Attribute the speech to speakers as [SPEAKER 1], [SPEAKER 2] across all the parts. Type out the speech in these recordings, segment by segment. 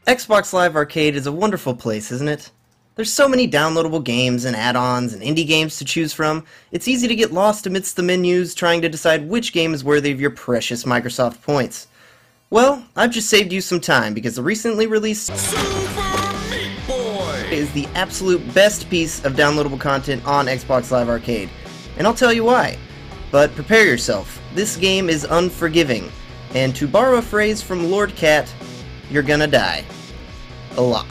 [SPEAKER 1] Xbox Live Arcade is a wonderful place, isn't it? There's so many downloadable games and add-ons and indie games to choose from, it's easy to get lost amidst the menus trying to decide which game is worthy of your precious Microsoft points. Well, I've just saved you some time because the recently released Super Meat Boy is the absolute best piece of downloadable content on Xbox Live Arcade. And I'll tell you why. But prepare yourself, this game is unforgiving, and to borrow a phrase from Lord Cat, you're gonna die. A lot.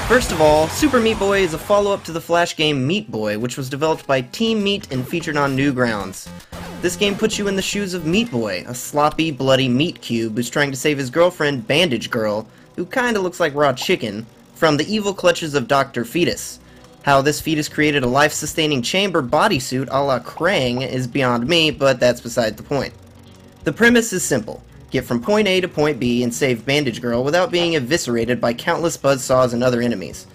[SPEAKER 1] First of all, Super Meat Boy is a follow-up to the Flash game Meat Boy, which was developed by Team Meat and featured on Newgrounds. This game puts you in the shoes of Meat Boy, a sloppy, bloody meat cube who's trying to save his girlfriend, Bandage Girl, who kinda looks like raw chicken, from the evil clutches of Dr. Fetus. How this fetus created a life-sustaining chamber bodysuit a la Krang is beyond me, but that's beside the point. The premise is simple. Get from point A to point B and save Bandage Girl without being eviscerated by countless buzzsaws and other enemies.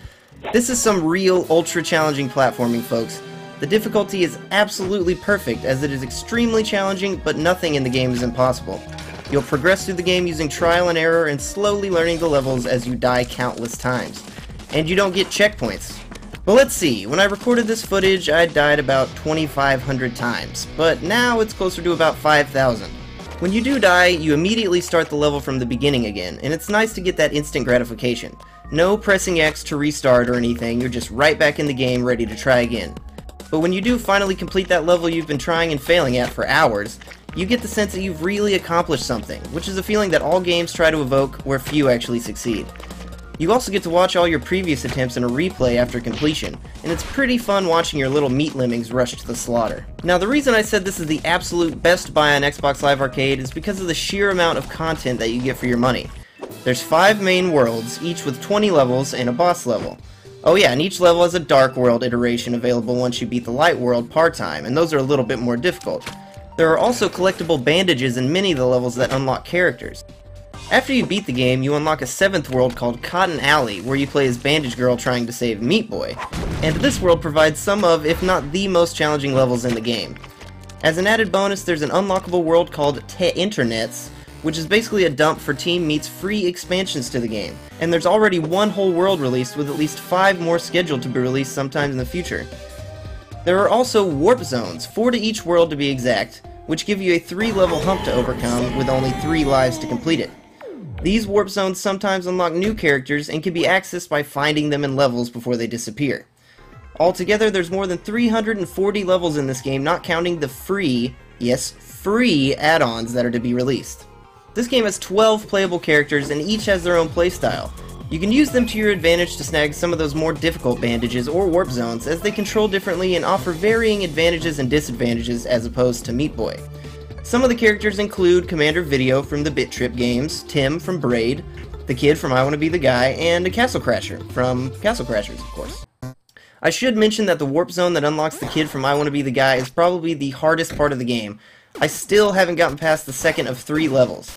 [SPEAKER 1] This is some real ultra-challenging platforming, folks. The difficulty is absolutely perfect, as it is extremely challenging, but nothing in the game is impossible. You'll progress through the game using trial and error and slowly learning the levels as you die countless times. And you don't get checkpoints. But let's see, when I recorded this footage, I died about 2,500 times, but now it's closer to about 5,000. When you do die, you immediately start the level from the beginning again, and it's nice to get that instant gratification. No pressing X to restart or anything, you're just right back in the game ready to try again. But when you do finally complete that level you've been trying and failing at for hours, you get the sense that you've really accomplished something, which is a feeling that all games try to evoke where few actually succeed. You also get to watch all your previous attempts in a replay after completion, and it's pretty fun watching your little meat lemmings rush to the slaughter. Now, the reason I said this is the absolute best buy on Xbox Live Arcade is because of the sheer amount of content that you get for your money. There's 5 main worlds, each with 20 levels and a boss level. Oh yeah, and each level has a Dark World iteration available once you beat the Light World part-time, and those are a little bit more difficult. There are also collectible bandages in many of the levels that unlock characters. After you beat the game, you unlock a 7th world called Cotton Alley, where you play as Bandage Girl trying to save Meat Boy. And this world provides some of, if not the most challenging levels in the game. As an added bonus, there's an unlockable world called Internets, which is basically a dump for Team Meat's free expansions to the game. And there's already one whole world released, with at least 5 more scheduled to be released sometime in the future. There are also warp zones, 4 to each world to be exact, which give you a 3-level hump to overcome with only 3 lives to complete it. These warp zones sometimes unlock new characters and can be accessed by finding them in levels before they disappear. Altogether, there's more than 340 levels in this game, not counting the free, yes, free add-ons that are to be released. This game has 12 playable characters and each has their own playstyle. You can use them to your advantage to snag some of those more difficult bandages or warp zones, as they control differently and offer varying advantages and disadvantages as opposed to Meat Boy. Some of the characters include Commander Video from the Bit Trip games, Tim from Braid, the Kid from I Wanna Be the Guy, and a Castle Crasher from Castle Crashers, of course. I should mention that the warp zone that unlocks the Kid from I Wanna Be the Guy is probably the hardest part of the game. I still haven't gotten past the second of 3 levels.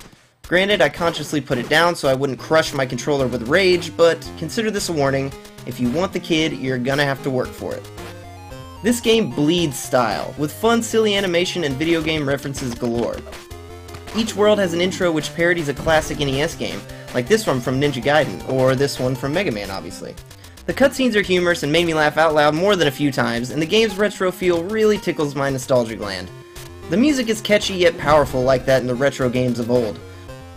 [SPEAKER 1] Granted, I consciously put it down so I wouldn't crush my controller with rage, but consider this a warning. If you want the Kid, you're gonna have to work for it. This game bleeds style, with fun, silly animation and video game references galore. Each world has an intro which parodies a classic NES game, like this one from Ninja Gaiden, or this one from Mega Man, obviously. The cutscenes are humorous and made me laugh out loud more than a few times, and the game's retro feel really tickles my nostalgia gland. The music is catchy yet powerful like that in the retro games of old.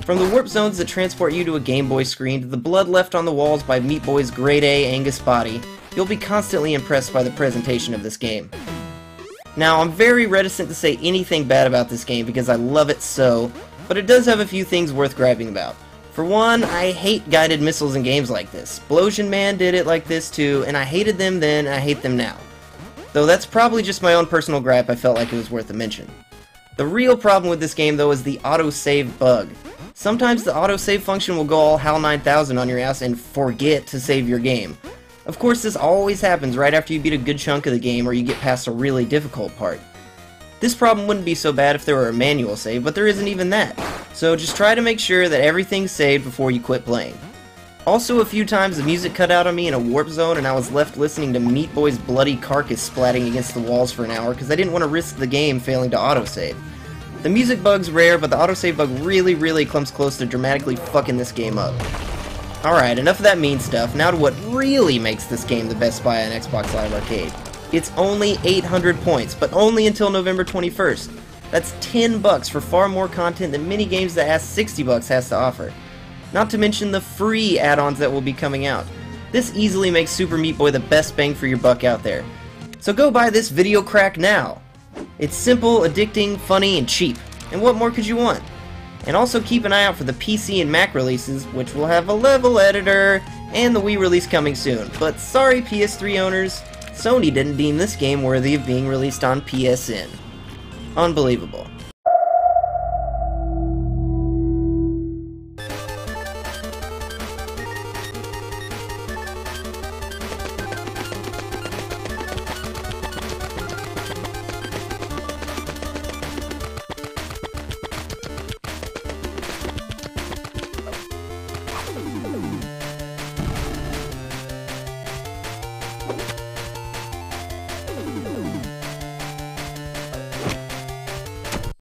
[SPEAKER 1] From the warp zones that transport you to a Game Boy screen to the blood left on the walls by Meat Boy's grade A Angus body, you'll be constantly impressed by the presentation of this game. Now, I'm very reticent to say anything bad about this game because I love it so, but it does have a few things worth griping about. For one, I hate guided missiles in games like this. Explosion Man did it like this too, and I hated them then, and I hate them now. Though that's probably just my own personal gripe, I felt like it was worth a mention. The real problem with this game, though, is the autosave bug. Sometimes the autosave function will go all HAL 9000 on your ass and forget to save your game. Of course, this always happens right after you beat a good chunk of the game or you get past a really difficult part. This problem wouldn't be so bad if there were a manual save, but there isn't even that. So just try to make sure that everything's saved before you quit playing. Also, a few times the music cut out on me in a warp zone and I was left listening to Meat Boy's bloody carcass splatting against the walls for an hour because I didn't want to risk the game failing to autosave. The music bug's rare, but the autosave bug really comes close to dramatically fucking this game up. Alright, enough of that mean stuff, now to what really makes this game the best buy on Xbox Live Arcade. It's only 800 points, but only until November 21st. That's $10 for far more content than many games that ask $60 has to offer. Not to mention the free add-ons that will be coming out. This easily makes Super Meat Boy the best bang for your buck out there. So go buy this video crack now. It's simple, addicting, funny, and cheap. And what more could you want? And also keep an eye out for the PC and Mac releases, which will have a level editor, and the Wii release coming soon. But sorry PS3 owners, Sony didn't deem this game worthy of being released on PSN. Unbelievable.